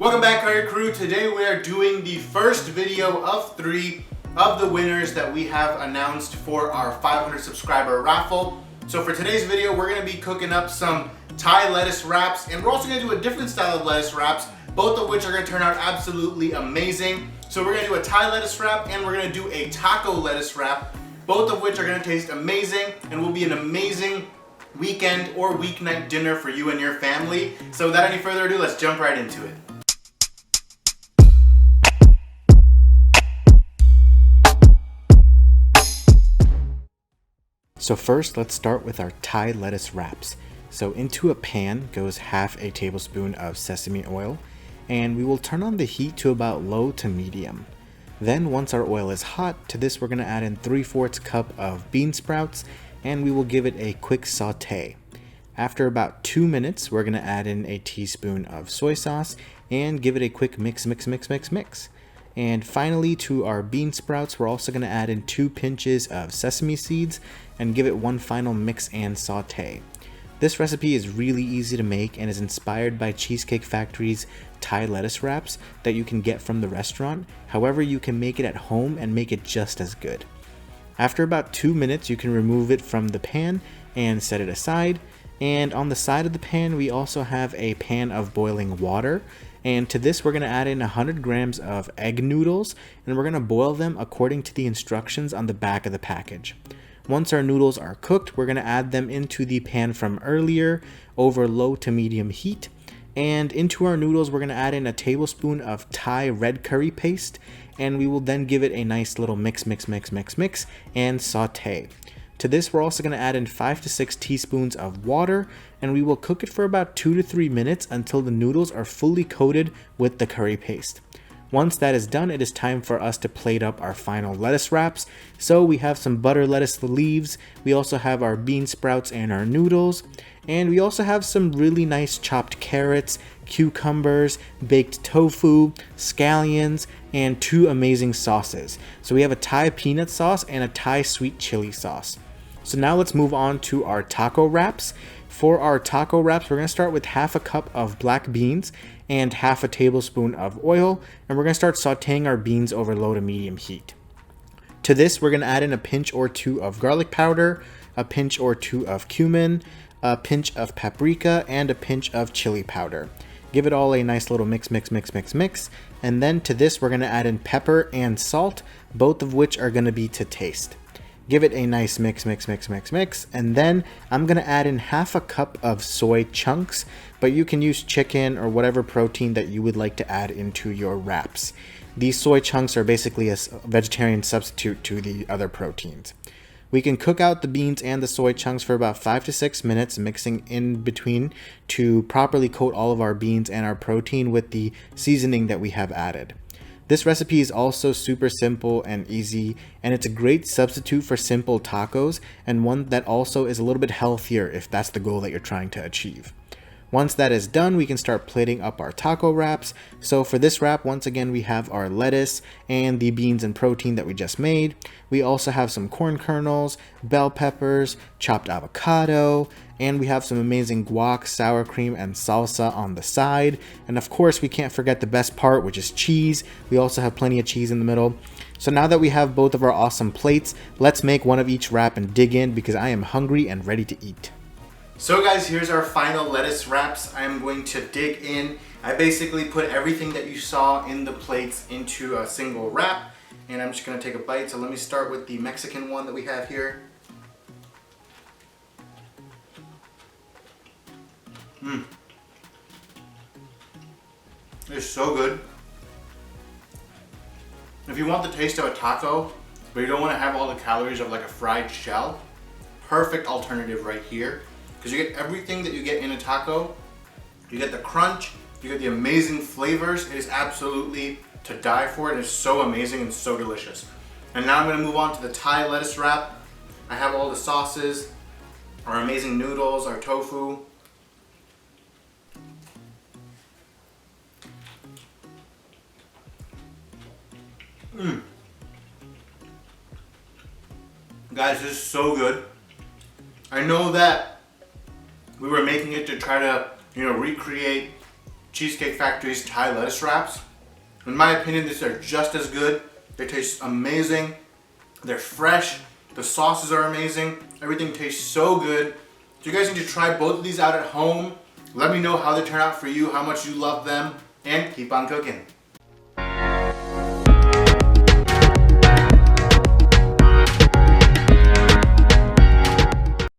Welcome back, Curry Crew. Today we are doing the first video of 3 of the winners that we have announced for our 500 subscriber raffle. So for today's video, we're going to be cooking up some Thai lettuce wraps, and we're also going to do a different style of lettuce wraps, both of which are going to turn out absolutely amazing. So we're going to do a Thai lettuce wrap and we're going to do a taco lettuce wrap, both of which are going to taste amazing and will be an amazing weekend or weeknight dinner for you and your family. So without any further ado, let's jump right into it. So first, let's start with our Thai lettuce wraps. So into a pan goes half a tablespoon of sesame oil, and we will turn on the heat to about low to medium. Then once our oil is hot, to this we're going to add in 3/4 cup of bean sprouts, and we will give it a quick saute. After about 2 minutes, we're going to add in a teaspoon of soy sauce and give it a quick mix. And finally, to our bean sprouts, we're also going to add in 2 pinches of sesame seeds and give it one final mix and saute. This recipe is really easy to make and is inspired by Cheesecake Factory's Thai lettuce wraps that you can get from the restaurant. However, you can make it at home and make it just as good. After about 2 minutes, you can remove it from the pan and set it aside. And on the side of the pan, we also have a pan of boiling water. And to this, we're going to add in 100 grams of egg noodles, and we're going to boil them according to the instructions on the back of the package. Once our noodles are cooked, we're going to add them into the pan from earlier over low to medium heat. And into our noodles, we're going to add in a tablespoon of Thai red curry paste, and we will then give it a nice little mix and saute. To this, we're also going to add in 5 to 6 teaspoons of water, and we will cook it for about 2 to 3 minutes until the noodles are fully coated with the curry paste. Once that is done, it is time for us to plate up our final lettuce wraps. So we have some butter lettuce leaves, we also have our bean sprouts and our noodles, and we also have some really nice chopped carrots, cucumbers, baked tofu, scallions, and 2 amazing sauces. So we have a Thai peanut sauce and a Thai sweet chili sauce. So now let's move on to our taco wraps. For our taco wraps, we're going to start with half a cup of black beans and half a tablespoon of oil, and we're going to start sauteing our beans over low to medium heat. To this, we're going to add in a pinch or 2 of garlic powder, a pinch or 2 of cumin, a pinch of paprika, and a pinch of chili powder. Give it all a nice little mix, and then to this, we're going to add in pepper and salt, both of which are going to be to taste. Give it a nice mix, and then I'm going to add in half a cup of soy chunks, but you can use chicken or whatever protein that you would like to add into your wraps. These soy chunks are basically a vegetarian substitute to the other proteins. We can cook out the beans and the soy chunks for about 5 to 6 minutes, mixing in between to properly coat all of our beans and our protein with the seasoning that we have added. This recipe is also super simple and easy, and it's a great substitute for simple tacos, and one that also is a little bit healthier if that's the goal that you're trying to achieve. Once that is done, we can start plating up our taco wraps. So for this wrap, once again, we have our lettuce and the beans and protein that we just made. We also have some corn kernels, bell peppers, chopped avocado, and we have some amazing guac, sour cream, and salsa on the side. And of course, we can't forget the best part, which is cheese. We also have plenty of cheese in the middle. So now that we have both of our awesome plates, let's make one of each wrap and dig in because I am hungry and ready to eat. So guys, here's our final lettuce wraps. I'm going to dig in. I basically put everything that you saw in the plates into a single wrap, and I'm just going to take a bite. So let me start with the Mexican one that we have here. It's so good. If you want the taste of a taco, but you don't want to have all the calories of like a fried shell, perfect alternative right here. Because you get everything that you get in a taco. You get the crunch, you get the amazing flavors. It is absolutely to die for. It is so amazing and so delicious. And now I'm going to move on to the Thai lettuce wrap. I have all the sauces, our amazing noodles, our tofu. Guys, this is so good. I know that we were making it to try to, recreate Cheesecake Factory's Thai lettuce wraps. In my opinion, these are just as good. They taste amazing. They're fresh. The sauces are amazing. Everything tastes so good. So you guys need to try both of these out at home. Let me know how they turn out for you, how much you love them, and keep on cooking.